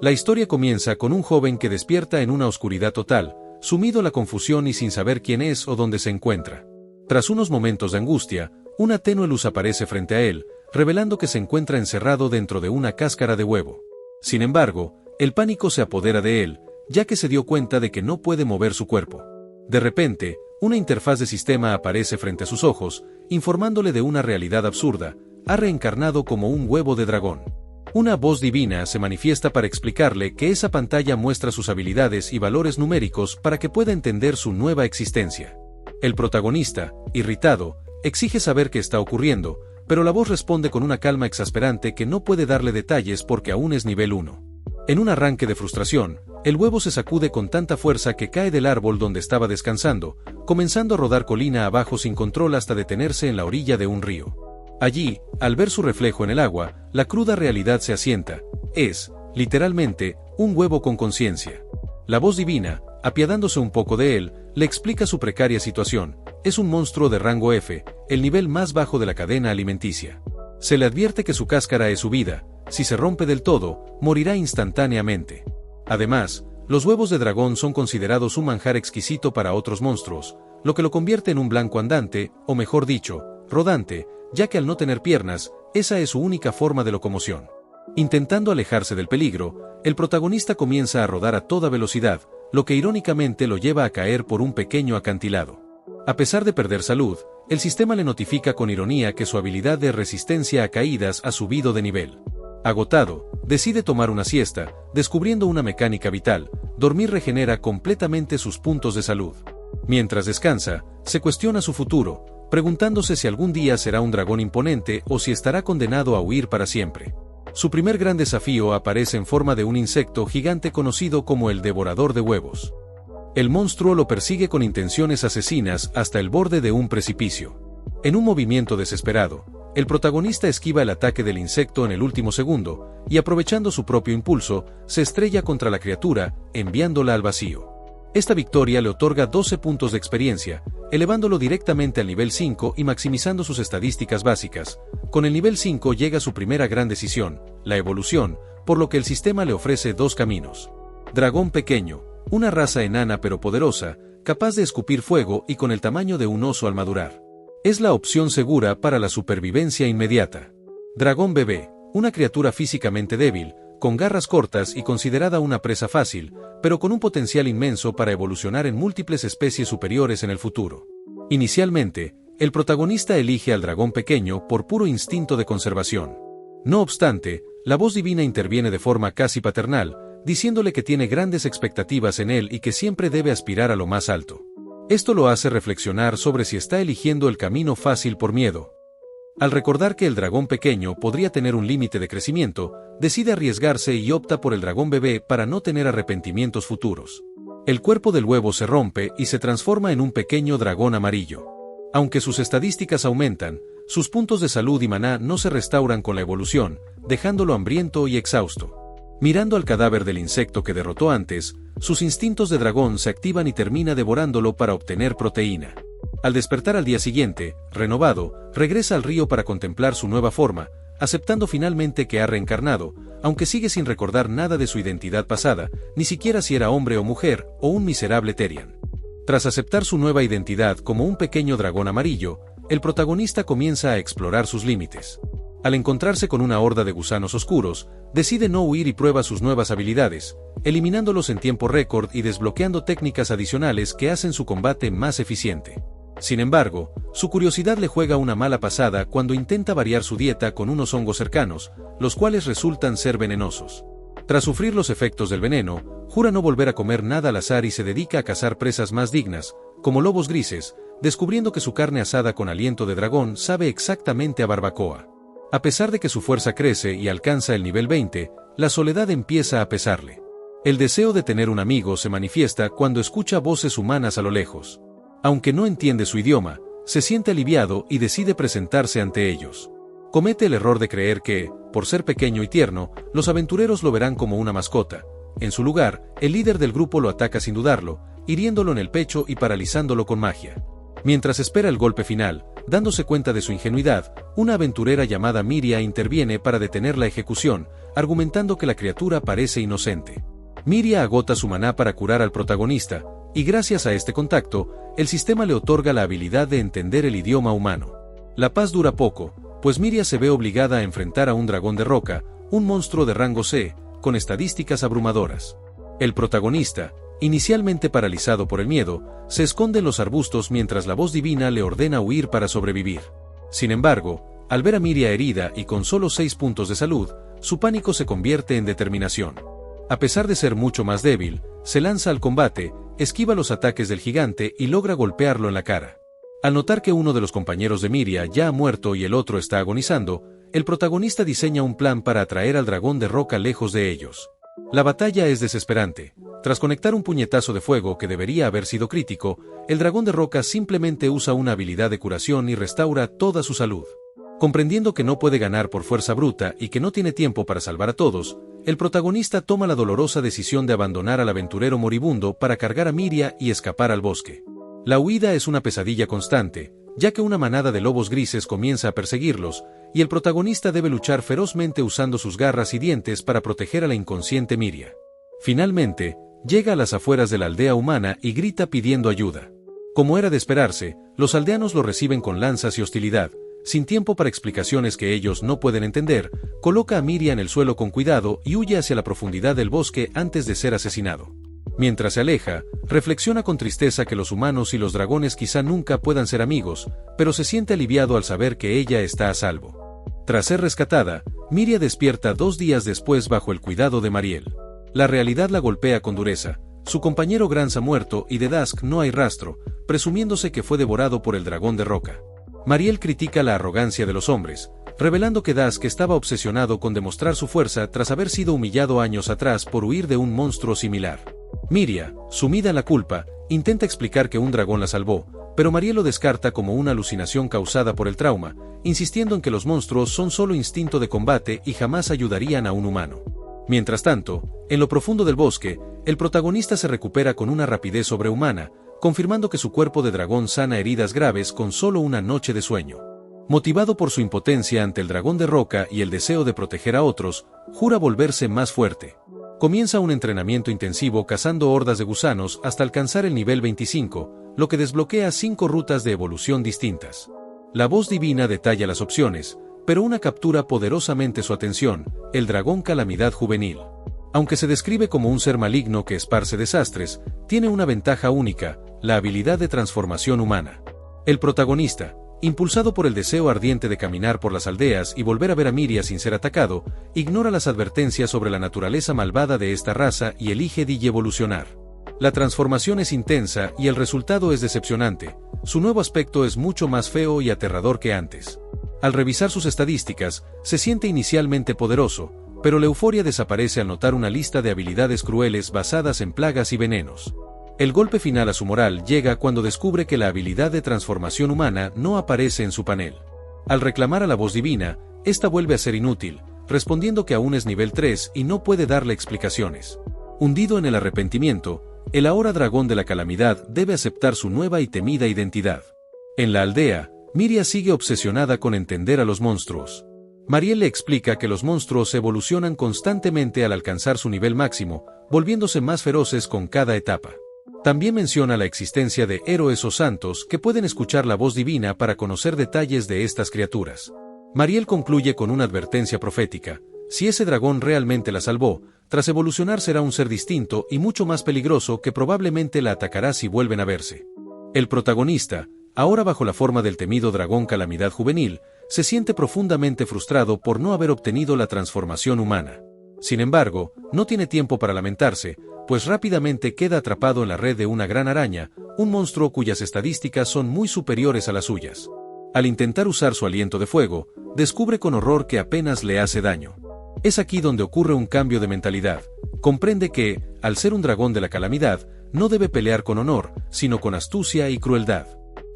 La historia comienza con un joven que despierta en una oscuridad total, sumido en la confusión y sin saber quién es o dónde se encuentra. Tras unos momentos de angustia, una tenue luz aparece frente a él, revelando que se encuentra encerrado dentro de una cáscara de huevo. Sin embargo, el pánico se apodera de él, ya que se dio cuenta de que no puede mover su cuerpo. De repente, una interfaz de sistema aparece frente a sus ojos, informándole de una realidad absurda: ha reencarnado como un huevo de dragón. Una voz divina se manifiesta para explicarle que esa pantalla muestra sus habilidades y valores numéricos para que pueda entender su nueva existencia. El protagonista, irritado, exige saber qué está ocurriendo, pero la voz responde con una calma exasperante que no puede darle detalles porque aún es nivel 1. En un arranque de frustración, el huevo se sacude con tanta fuerza que cae del árbol donde estaba descansando, comenzando a rodar colina abajo sin control hasta detenerse en la orilla de un río. Allí, al ver su reflejo en el agua, la cruda realidad se asienta: es, literalmente, un huevo con conciencia. La voz divina, apiadándose un poco de él, le explica su precaria situación: es un monstruo de rango F, el nivel más bajo de la cadena alimenticia. Se le advierte que su cáscara es su vida: si se rompe del todo, morirá instantáneamente. Además, los huevos de dragón son considerados un manjar exquisito para otros monstruos, lo que lo convierte en un blanco andante, o mejor dicho, rodante, ya que al no tener piernas, esa es su única forma de locomoción. Intentando alejarse del peligro, el protagonista comienza a rodar a toda velocidad, lo que irónicamente lo lleva a caer por un pequeño acantilado. A pesar de perder salud, el sistema le notifica con ironía que su habilidad de resistencia a caídas ha subido de nivel. Agotado, decide tomar una siesta, descubriendo una mecánica vital: dormir regenera completamente sus puntos de salud. Mientras descansa, se cuestiona su futuro, preguntándose si algún día será un dragón imponente o si estará condenado a huir para siempre. Su primer gran desafío aparece en forma de un insecto gigante conocido como el devorador de huevos. El monstruo lo persigue con intenciones asesinas hasta el borde de un precipicio. En un movimiento desesperado, el protagonista esquiva el ataque del insecto en el último segundo, y aprovechando su propio impulso, se estrella contra la criatura, enviándola al vacío. Esta victoria le otorga 12 puntos de experiencia, elevándolo directamente al nivel 5 y maximizando sus estadísticas básicas. Con el nivel 5 llega su primera gran decisión, la evolución, por lo que el sistema le ofrece dos caminos. Dragón pequeño, una raza enana pero poderosa, capaz de escupir fuego y con el tamaño de un oso al madurar. Es la opción segura para la supervivencia inmediata. Dragón bebé, una criatura físicamente débil, con garras cortas y considerada una presa fácil, pero con un potencial inmenso para evolucionar en múltiples especies superiores en el futuro. Inicialmente, el protagonista elige al dragón pequeño por puro instinto de conservación. No obstante, la voz divina interviene de forma casi paternal, diciéndole que tiene grandes expectativas en él y que siempre debe aspirar a lo más alto. Esto lo hace reflexionar sobre si está eligiendo el camino fácil por miedo. Al recordar que el dragón pequeño podría tener un límite de crecimiento, decide arriesgarse y opta por el dragón bebé para no tener arrepentimientos futuros. El cuerpo del huevo se rompe y se transforma en un pequeño dragón amarillo. Aunque sus estadísticas aumentan, sus puntos de salud y maná no se restauran con la evolución, dejándolo hambriento y exhausto. Mirando al cadáver del insecto que derrotó antes, sus instintos de dragón se activan y termina devorándolo para obtener proteína. Al despertar al día siguiente, renovado, regresa al río para contemplar su nueva forma, aceptando finalmente que ha reencarnado, aunque sigue sin recordar nada de su identidad pasada, ni siquiera si era hombre o mujer, o un miserable Therian. Tras aceptar su nueva identidad como un pequeño dragón amarillo, el protagonista comienza a explorar sus límites. Al encontrarse con una horda de gusanos oscuros, decide no huir y prueba sus nuevas habilidades, eliminándolos en tiempo récord y desbloqueando técnicas adicionales que hacen su combate más eficiente. Sin embargo, su curiosidad le juega una mala pasada cuando intenta variar su dieta con unos hongos cercanos, los cuales resultan ser venenosos. Tras sufrir los efectos del veneno, jura no volver a comer nada al azar y se dedica a cazar presas más dignas, como lobos grises, descubriendo que su carne asada con aliento de dragón sabe exactamente a barbacoa. A pesar de que su fuerza crece y alcanza el nivel 20, la soledad empieza a pesarle. El deseo de tener un amigo se manifiesta cuando escucha voces humanas a lo lejos. Aunque no entiende su idioma, se siente aliviado y decide presentarse ante ellos. Comete el error de creer que, por ser pequeño y tierno, los aventureros lo verán como una mascota. En su lugar, el líder del grupo lo ataca sin dudarlo, hiriéndolo en el pecho y paralizándolo con magia. Mientras espera el golpe final, Dándose cuenta de su ingenuidad, una aventurera llamada Miria interviene para detener la ejecución, argumentando que la criatura parece inocente. Miria agota su maná para curar al protagonista, y gracias a este contacto, el sistema le otorga la habilidad de entender el idioma humano. La paz dura poco, pues Miria se ve obligada a enfrentar a un dragón de roca, un monstruo de rango C, con estadísticas abrumadoras. El protagonista, inicialmente paralizado por el miedo, se esconde en los arbustos mientras la voz divina le ordena huir para sobrevivir. Sin embargo, al ver a Miria herida y con solo 6 puntos de salud, su pánico se convierte en determinación. A pesar de ser mucho más débil, se lanza al combate, esquiva los ataques del gigante y logra golpearlo en la cara. Al notar que uno de los compañeros de Miria ya ha muerto y el otro está agonizando, el protagonista diseña un plan para atraer al dragón de roca lejos de ellos. La batalla es desesperante. Tras conectar un puñetazo de fuego que debería haber sido crítico, el dragón de roca simplemente usa una habilidad de curación y restaura toda su salud. Comprendiendo que no puede ganar por fuerza bruta y que no tiene tiempo para salvar a todos, el protagonista toma la dolorosa decisión de abandonar al aventurero moribundo para cargar a Miria y escapar al bosque. La huida es una pesadilla constante, ya que una manada de lobos grises comienza a perseguirlos, y el protagonista debe luchar ferozmente usando sus garras y dientes para proteger a la inconsciente Miria. Finalmente, llega a las afueras de la aldea humana y grita pidiendo ayuda. Como era de esperarse, los aldeanos lo reciben con lanzas y hostilidad. Sin tiempo para explicaciones que ellos no pueden entender, coloca a Miria en el suelo con cuidado y huye hacia la profundidad del bosque antes de ser asesinado. Mientras se aleja, reflexiona con tristeza que los humanos y los dragones quizá nunca puedan ser amigos, pero se siente aliviado al saber que ella está a salvo. Tras ser rescatada, Miria despierta 2 días después bajo el cuidado de Mariel. La realidad la golpea con dureza. Su compañero Grans ha muerto y de Dusk no hay rastro, presumiéndose que fue devorado por el dragón de roca. Mariel critica la arrogancia de los hombres, revelando que Dusk estaba obsesionado con demostrar su fuerza tras haber sido humillado años atrás por huir de un monstruo similar. Miria, sumida en la culpa, intenta explicar que un dragón la salvó, pero Mariel lo descarta como una alucinación causada por el trauma, insistiendo en que los monstruos son solo instinto de combate y jamás ayudarían a un humano. Mientras tanto, en lo profundo del bosque, el protagonista se recupera con una rapidez sobrehumana, confirmando que su cuerpo de dragón sana heridas graves con solo una noche de sueño. Motivado por su impotencia ante el dragón de roca y el deseo de proteger a otros, jura volverse más fuerte. Comienza un entrenamiento intensivo cazando hordas de gusanos hasta alcanzar el nivel 25, lo que desbloquea 5 rutas de evolución distintas. La voz divina detalla las opciones, pero una captura poderosamente su atención: el dragón calamidad juvenil. Aunque se describe como un ser maligno que esparce desastres, tiene una ventaja única: la habilidad de transformación humana. El protagonista, impulsado por el deseo ardiente de caminar por las aldeas y volver a ver a Miria sin ser atacado, ignora las advertencias sobre la naturaleza malvada de esta raza y elige digievolucionar. La transformación es intensa y el resultado es decepcionante. Su nuevo aspecto es mucho más feo y aterrador que antes. Al revisar sus estadísticas, se siente inicialmente poderoso, pero la euforia desaparece al notar una lista de habilidades crueles basadas en plagas y venenos. El golpe final a su moral llega cuando descubre que la habilidad de transformación humana no aparece en su panel. Al reclamar a la voz divina, esta vuelve a ser inútil, respondiendo que aún es nivel 3 y no puede darle explicaciones. Hundido en el arrepentimiento, el ahora dragón de la calamidad debe aceptar su nueva y temida identidad. En la aldea, Miria sigue obsesionada con entender a los monstruos. Mariel le explica que los monstruos evolucionan constantemente al alcanzar su nivel máximo, volviéndose más feroces con cada etapa. También menciona la existencia de héroes o santos que pueden escuchar la voz divina para conocer detalles de estas criaturas. Mariel concluye con una advertencia profética: si ese dragón realmente la salvó, tras evolucionar será un ser distinto y mucho más peligroso que probablemente la atacará si vuelven a verse. El protagonista, ahora bajo la forma del temido dragón calamidad juvenil, se siente profundamente frustrado por no haber obtenido la transformación humana. Sin embargo, no tiene tiempo para lamentarse, pues rápidamente queda atrapado en la red de una gran araña, un monstruo cuyas estadísticas son muy superiores a las suyas. Al intentar usar su aliento de fuego, descubre con horror que apenas le hace daño. Es aquí donde ocurre un cambio de mentalidad. Comprende que, al ser un dragón de la calamidad, no debe pelear con honor, sino con astucia y crueldad.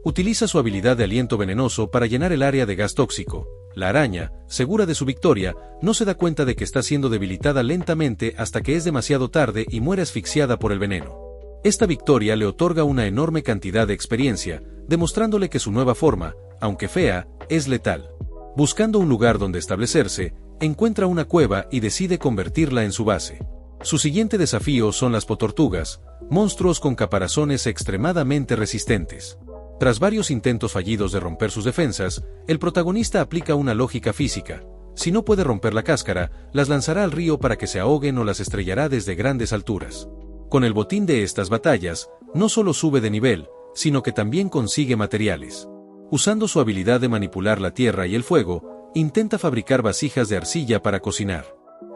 Utiliza su habilidad de aliento venenoso para llenar el área de gas tóxico. La araña, segura de su victoria, no se da cuenta de que está siendo debilitada lentamente hasta que es demasiado tarde y muere asfixiada por el veneno. Esta victoria le otorga una enorme cantidad de experiencia, demostrándole que su nueva forma, aunque fea, es letal. Buscando un lugar donde establecerse, encuentra una cueva y decide convertirla en su base. Su siguiente desafío son las potortugas, monstruos con caparazones extremadamente resistentes. Tras varios intentos fallidos de romper sus defensas, el protagonista aplica una lógica física. Si no puede romper la cáscara, las lanzará al río para que se ahoguen o las estrellará desde grandes alturas. Con el botín de estas batallas, no solo sube de nivel, sino que también consigue materiales. Usando su habilidad de manipular la tierra y el fuego, intenta fabricar vasijas de arcilla para cocinar.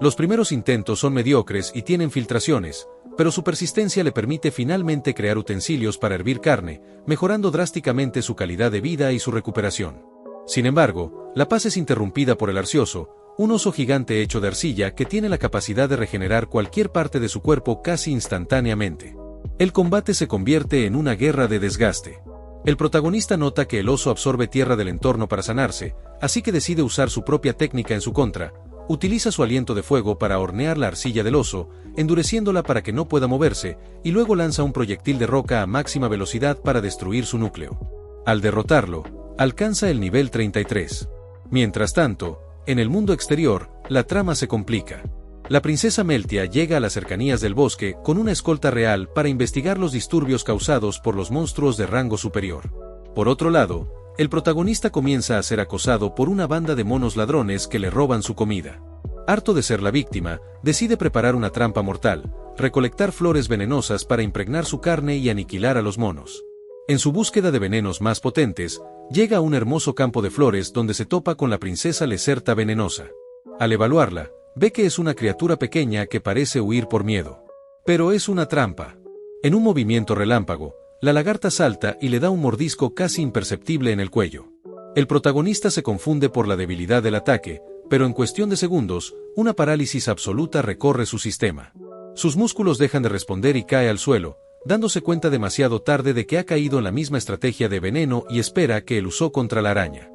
Los primeros intentos son mediocres y tienen filtraciones, pero su persistencia le permite finalmente crear utensilios para hervir carne, mejorando drásticamente su calidad de vida y su recuperación. Sin embargo, la paz es interrumpida por el Arcioso, un oso gigante hecho de arcilla que tiene la capacidad de regenerar cualquier parte de su cuerpo casi instantáneamente. El combate se convierte en una guerra de desgaste. El protagonista nota que el oso absorbe tierra del entorno para sanarse, así que decide usar su propia técnica en su contra. Utiliza su aliento de fuego para hornear la arcilla del oso, endureciéndola para que no pueda moverse, y luego lanza un proyectil de roca a máxima velocidad para destruir su núcleo. Al derrotarlo, alcanza el nivel 33. Mientras tanto, en el mundo exterior, la trama se complica. La princesa Meltia llega a las cercanías del bosque con una escolta real para investigar los disturbios causados por los monstruos de rango superior. Por otro lado, el protagonista comienza a ser acosado por una banda de monos ladrones que le roban su comida. Harto de ser la víctima, decide preparar una trampa mortal, recolectar flores venenosas para impregnar su carne y aniquilar a los monos. En su búsqueda de venenos más potentes, llega a un hermoso campo de flores donde se topa con la princesa Lacerta venenosa. Al evaluarla, ve que es una criatura pequeña que parece huir por miedo. Pero es una trampa. En un movimiento relámpago, la lagarta salta y le da un mordisco casi imperceptible en el cuello. El protagonista se confunde por la debilidad del ataque, pero en cuestión de segundos, una parálisis absoluta recorre su sistema. Sus músculos dejan de responder y cae al suelo, dándose cuenta demasiado tarde de que ha caído en la misma estrategia de veneno y espera que él usó contra la araña.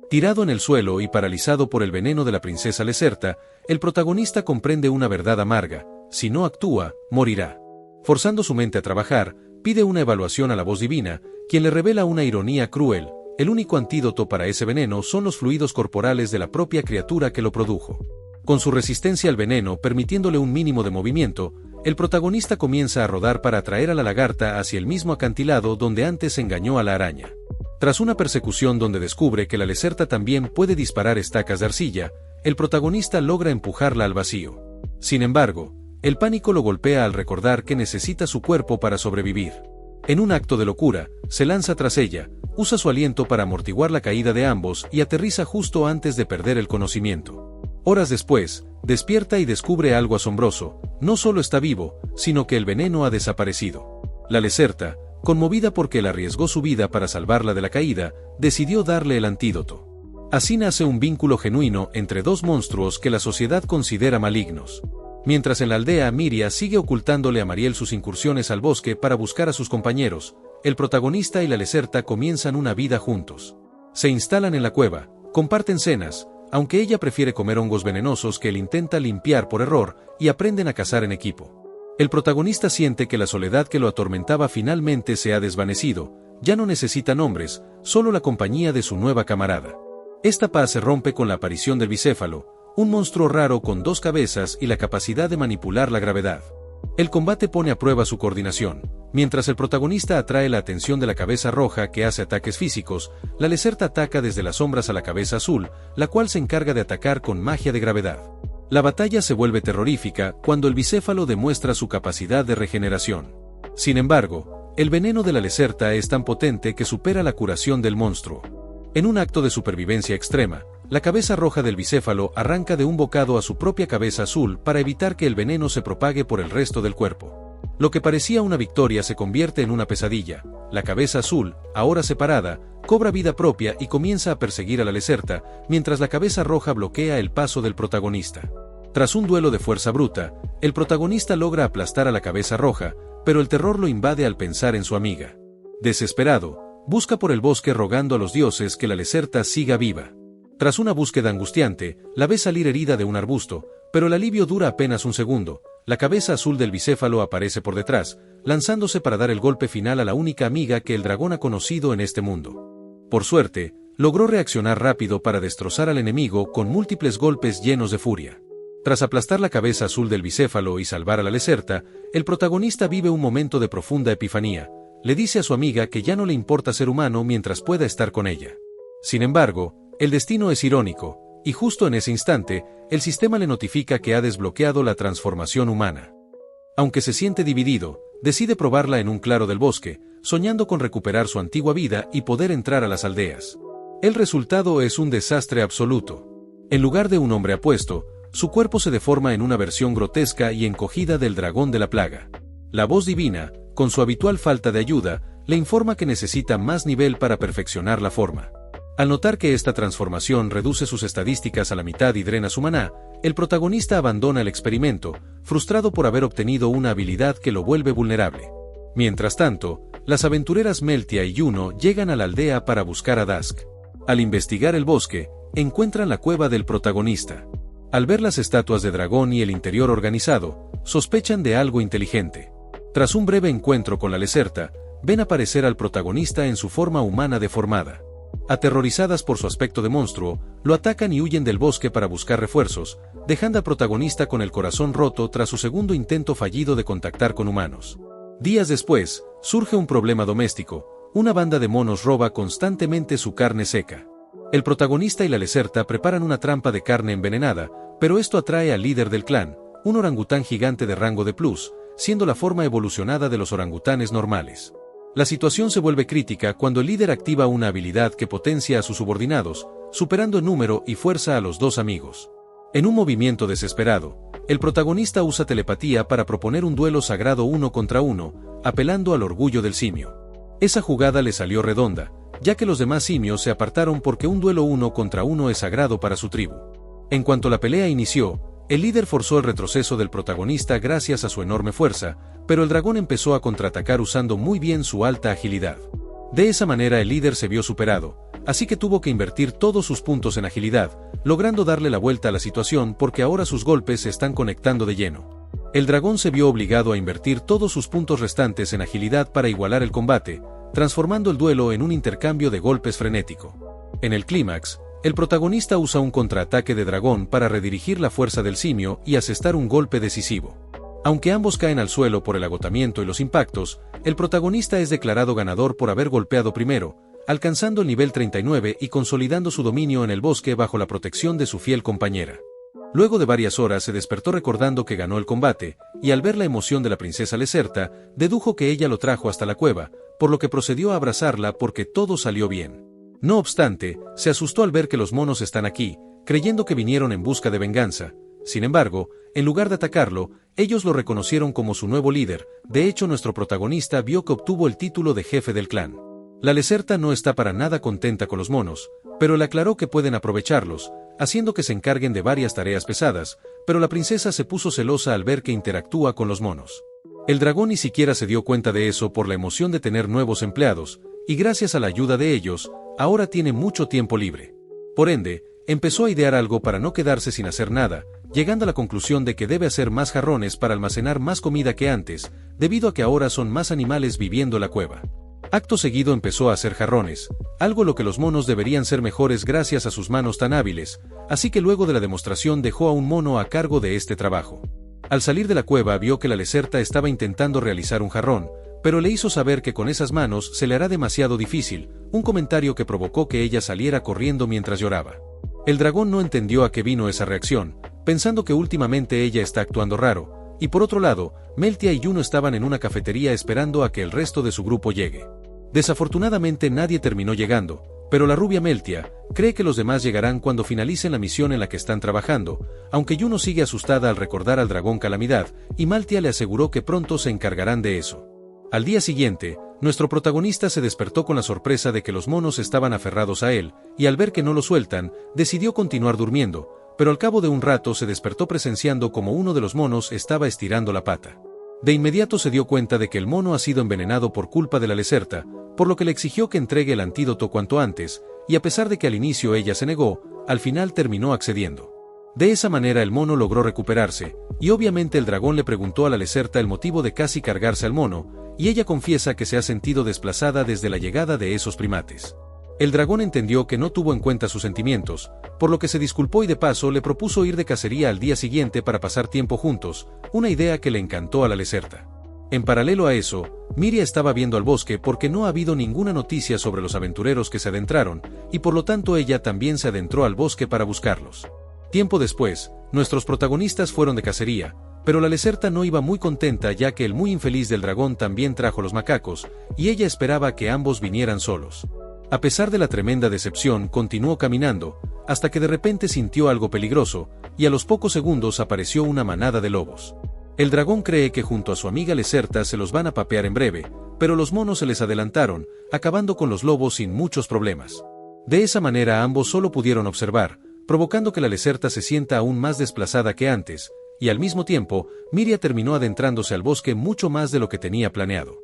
Tirado en el suelo y paralizado por el veneno de la princesa Lacerta, el protagonista comprende una verdad amarga: si no actúa, morirá. Forzando su mente a trabajar, pide una evaluación a la voz divina, quien le revela una ironía cruel: el único antídoto para ese veneno son los fluidos corporales de la propia criatura que lo produjo. Con su resistencia al veneno permitiéndole un mínimo de movimiento, el protagonista comienza a rodar para atraer a la lagarta hacia el mismo acantilado donde antes engañó a la araña. Tras una persecución donde descubre que la Lacerta también puede disparar estacas de arcilla, el protagonista logra empujarla al vacío. Sin embargo, el pánico lo golpea al recordar que necesita su cuerpo para sobrevivir. En un acto de locura, se lanza tras ella, usa su aliento para amortiguar la caída de ambos y aterriza justo antes de perder el conocimiento. Horas después, despierta y descubre algo asombroso: no solo está vivo, sino que el veneno ha desaparecido. La Lacerta, conmovida porque él arriesgó su vida para salvarla de la caída, decidió darle el antídoto. Así nace un vínculo genuino entre dos monstruos que la sociedad considera malignos. Mientras en la aldea Miria sigue ocultándole a Mariel sus incursiones al bosque para buscar a sus compañeros, el protagonista y la Lacerta comienzan una vida juntos. Se instalan en la cueva, comparten cenas, aunque ella prefiere comer hongos venenosos que él intenta limpiar por error, y aprenden a cazar en equipo. El protagonista siente que la soledad que lo atormentaba finalmente se ha desvanecido, ya no necesita nombres, solo la compañía de su nueva camarada. Esta paz se rompe con la aparición del bicéfalo, un monstruo raro con dos cabezas y la capacidad de manipular la gravedad. El combate pone a prueba su coordinación. Mientras el protagonista atrae la atención de la cabeza roja que hace ataques físicos, la Lacerta ataca desde las sombras a la cabeza azul, la cual se encarga de atacar con magia de gravedad. La batalla se vuelve terrorífica cuando el bicéfalo demuestra su capacidad de regeneración. Sin embargo, el veneno de la Lacerta es tan potente que supera la curación del monstruo. En un acto de supervivencia extrema, la cabeza roja del bicéfalo arranca de un bocado a su propia cabeza azul para evitar que el veneno se propague por el resto del cuerpo. Lo que parecía una victoria se convierte en una pesadilla. La cabeza azul, ahora separada, cobra vida propia y comienza a perseguir a la Lacerta, mientras la cabeza roja bloquea el paso del protagonista. Tras un duelo de fuerza bruta, el protagonista logra aplastar a la cabeza roja, pero el terror lo invade al pensar en su amiga. Desesperado, busca por el bosque rogando a los dioses que la Lacerta siga viva. Tras una búsqueda angustiante, la ve salir herida de un arbusto, pero el alivio dura apenas un segundo. La cabeza azul del bicéfalo aparece por detrás, lanzándose para dar el golpe final a la única amiga que el dragón ha conocido en este mundo. Por suerte, logró reaccionar rápido para destrozar al enemigo con múltiples golpes llenos de furia. Tras aplastar la cabeza azul del bicéfalo y salvar a la Lacerta, el protagonista vive un momento de profunda epifanía. Le dice a su amiga que ya no le importa ser humano mientras pueda estar con ella. Sin embargo, el destino es irónico, y justo en ese instante, el sistema le notifica que ha desbloqueado la transformación humana. Aunque se siente dividido, decide probarla en un claro del bosque, soñando con recuperar su antigua vida y poder entrar a las aldeas. El resultado es un desastre absoluto. En lugar de un hombre apuesto, su cuerpo se deforma en una versión grotesca y encogida del dragón de la plaga. La voz divina, con su habitual falta de ayuda, le informa que necesita más nivel para perfeccionar la forma. Al notar que esta transformación reduce sus estadísticas a la mitad y drena su maná, el protagonista abandona el experimento, frustrado por haber obtenido una habilidad que lo vuelve vulnerable. Mientras tanto, las aventureras Meltia y Juno llegan a la aldea para buscar a Dusk. Al investigar el bosque, encuentran la cueva del protagonista. Al ver las estatuas de dragón y el interior organizado, sospechan de algo inteligente. Tras un breve encuentro con la Lacerta, ven aparecer al protagonista en su forma humana deformada. Aterrorizadas por su aspecto de monstruo, lo atacan y huyen del bosque para buscar refuerzos, dejando al protagonista con el corazón roto tras su segundo intento fallido de contactar con humanos. Días después, surge un problema doméstico. Una banda de monos roba constantemente su carne seca. El protagonista y la Lacerta preparan una trampa de carne envenenada, pero esto atrae al líder del clan, un orangután gigante de rango de plus, siendo la forma evolucionada de los orangutanes normales. La situación se vuelve crítica cuando el líder activa una habilidad que potencia a sus subordinados, superando en número y fuerza a los dos amigos. En un movimiento desesperado, el protagonista usa telepatía para proponer un duelo sagrado 1 contra 1, apelando al orgullo del simio. Esa jugada le salió redonda, ya que los demás simios se apartaron porque un duelo 1 contra 1 es sagrado para su tribu. En cuanto la pelea inició, el líder forzó el retroceso del protagonista gracias a su enorme fuerza, pero el dragón empezó a contraatacar usando muy bien su alta agilidad. De esa manera el líder se vio superado, así que tuvo que invertir todos sus puntos en agilidad, logrando darle la vuelta a la situación porque ahora sus golpes se están conectando de lleno. El dragón se vio obligado a invertir todos sus puntos restantes en agilidad para igualar el combate, transformando el duelo en un intercambio de golpes frenético. En el clímax, el protagonista usa un contraataque de dragón para redirigir la fuerza del simio y asestar un golpe decisivo. Aunque ambos caen al suelo por el agotamiento y los impactos, el protagonista es declarado ganador por haber golpeado primero, alcanzando el nivel 39 y consolidando su dominio en el bosque bajo la protección de su fiel compañera. Luego de varias horas se despertó recordando que ganó el combate, y al ver la emoción de la princesa Lacerta, dedujo que ella lo trajo hasta la cueva, por lo que procedió a abrazarla porque todo salió bien. No obstante, se asustó al ver que los monos están aquí, creyendo que vinieron en busca de venganza. Sin embargo, en lugar de atacarlo, ellos lo reconocieron como su nuevo líder. De hecho, nuestro protagonista vio que obtuvo el título de jefe del clan. La Lacerta no está para nada contenta con los monos, pero le aclaró que pueden aprovecharlos, haciendo que se encarguen de varias tareas pesadas, pero la princesa se puso celosa al ver que interactúa con los monos. El dragón ni siquiera se dio cuenta de eso por la emoción de tener nuevos empleados, y gracias a la ayuda de ellos, ahora tiene mucho tiempo libre. Por ende, empezó a idear algo para no quedarse sin hacer nada, llegando a la conclusión de que debe hacer más jarrones para almacenar más comida que antes, debido a que ahora son más animales viviendo en la cueva. Acto seguido empezó a hacer jarrones, algo lo que los monos deberían ser mejores gracias a sus manos tan hábiles, así que luego de la demostración dejó a un mono a cargo de este trabajo. Al salir de la cueva vio que la Lacerta estaba intentando realizar un jarrón, pero le hizo saber que con esas manos se le hará demasiado difícil, un comentario que provocó que ella saliera corriendo mientras lloraba. El dragón no entendió a qué vino esa reacción, pensando que últimamente ella está actuando raro, y por otro lado, Meltia y Juno estaban en una cafetería esperando a que el resto de su grupo llegue. Desafortunadamente nadie terminó llegando, pero la rubia Meltia cree que los demás llegarán cuando finalicen la misión en la que están trabajando, aunque Juno sigue asustada al recordar al dragón Calamidad, y Meltia le aseguró que pronto se encargarán de eso. Al día siguiente, nuestro protagonista se despertó con la sorpresa de que los monos estaban aferrados a él, y al ver que no lo sueltan, decidió continuar durmiendo, pero al cabo de un rato se despertó presenciando como uno de los monos estaba estirando la pata. De inmediato se dio cuenta de que el mono ha sido envenenado por culpa de la Lacerta, por lo que le exigió que entregue el antídoto cuanto antes, y a pesar de que al inicio ella se negó, al final terminó accediendo. De esa manera el mono logró recuperarse, y obviamente el dragón le preguntó a la Lacerta el motivo de casi cargarse al mono, y ella confiesa que se ha sentido desplazada desde la llegada de esos primates. El dragón entendió que no tuvo en cuenta sus sentimientos, por lo que se disculpó y de paso le propuso ir de cacería al día siguiente para pasar tiempo juntos, una idea que le encantó a la Lacerta. En paralelo a eso, Miria estaba viendo al bosque porque no ha habido ninguna noticia sobre los aventureros que se adentraron, y por lo tanto ella también se adentró al bosque para buscarlos. Tiempo después, nuestros protagonistas fueron de cacería, pero la Lacerta no iba muy contenta ya que el muy infeliz del dragón también trajo los macacos, y ella esperaba que ambos vinieran solos. A pesar de la tremenda decepción, continuó caminando, hasta que de repente sintió algo peligroso, y a los pocos segundos apareció una manada de lobos. El dragón cree que junto a su amiga Lacerta se los van a papear en breve, pero los monos se les adelantaron, acabando con los lobos sin muchos problemas. De esa manera ambos solo pudieron observar, provocando que la Lacerta se sienta aún más desplazada que antes, y al mismo tiempo, Miria terminó adentrándose al bosque mucho más de lo que tenía planeado.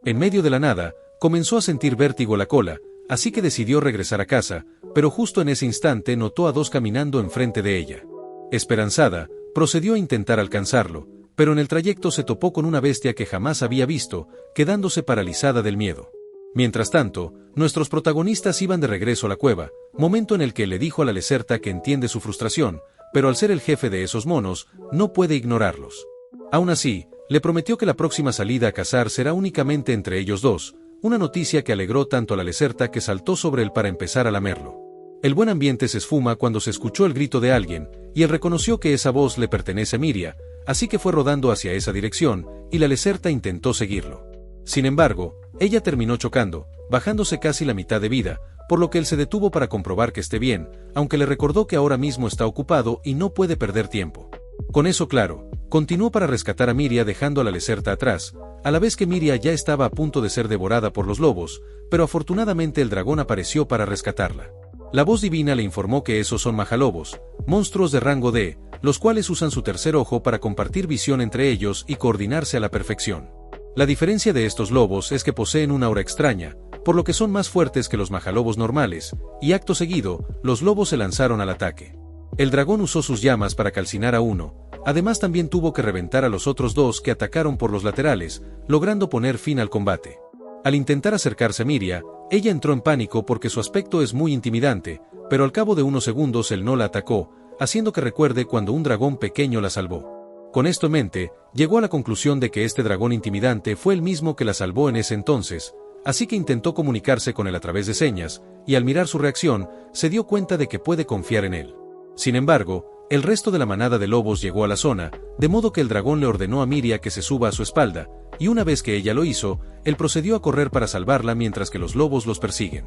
En medio de la nada, comenzó a sentir vértigo la cola, así que decidió regresar a casa, pero justo en ese instante notó a dos caminando enfrente de ella. Esperanzada, procedió a intentar alcanzarlo, pero en el trayecto se topó con una bestia que jamás había visto, quedándose paralizada del miedo. Mientras tanto, nuestros protagonistas iban de regreso a la cueva, momento en el que le dijo a la Lacerta que entiende su frustración, pero al ser el jefe de esos monos, no puede ignorarlos. Aún así, le prometió que la próxima salida a cazar será únicamente entre ellos dos, una noticia que alegró tanto a la Lacerta que saltó sobre él para empezar a lamerlo. El buen ambiente se esfuma cuando se escuchó el grito de alguien, y él reconoció que esa voz le pertenece a Miria, así que fue rodando hacia esa dirección, y la Lacerta intentó seguirlo. Sin embargo, ella terminó chocando, bajándose casi la mitad de vida, por lo que él se detuvo para comprobar que esté bien, aunque le recordó que ahora mismo está ocupado y no puede perder tiempo. Con eso claro, continuó para rescatar a Miria dejando a la Lacerta atrás, a la vez que Miria ya estaba a punto de ser devorada por los lobos, pero afortunadamente el dragón apareció para rescatarla. La voz divina le informó que esos son majalobos, monstruos de rango D, los cuales usan su tercer ojo para compartir visión entre ellos y coordinarse a la perfección. La diferencia de estos lobos es que poseen una aura extraña, por lo que son más fuertes que los majalobos normales, y acto seguido, los lobos se lanzaron al ataque. El dragón usó sus llamas para calcinar a uno, además también tuvo que reventar a los otros dos que atacaron por los laterales, logrando poner fin al combate. Al intentar acercarse a Miria, ella entró en pánico porque su aspecto es muy intimidante, pero al cabo de unos segundos él no la atacó, haciendo que recuerde cuando un dragón pequeño la salvó. Con esto en mente, llegó a la conclusión de que este dragón intimidante fue el mismo que la salvó en ese entonces, así que intentó comunicarse con él a través de señas, y al mirar su reacción, se dio cuenta de que puede confiar en él. Sin embargo, el resto de la manada de lobos llegó a la zona, de modo que el dragón le ordenó a Miria que se suba a su espalda, y una vez que ella lo hizo, él procedió a correr para salvarla mientras que los lobos los persiguen.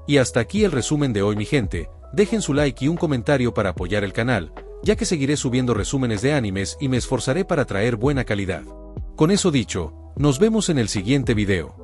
Y hasta aquí el resumen de hoy mi gente, dejen su like y un comentario para apoyar el canal, ya que seguiré subiendo resúmenes de animes y me esforzaré para traer buena calidad. Con eso dicho, nos vemos en el siguiente video.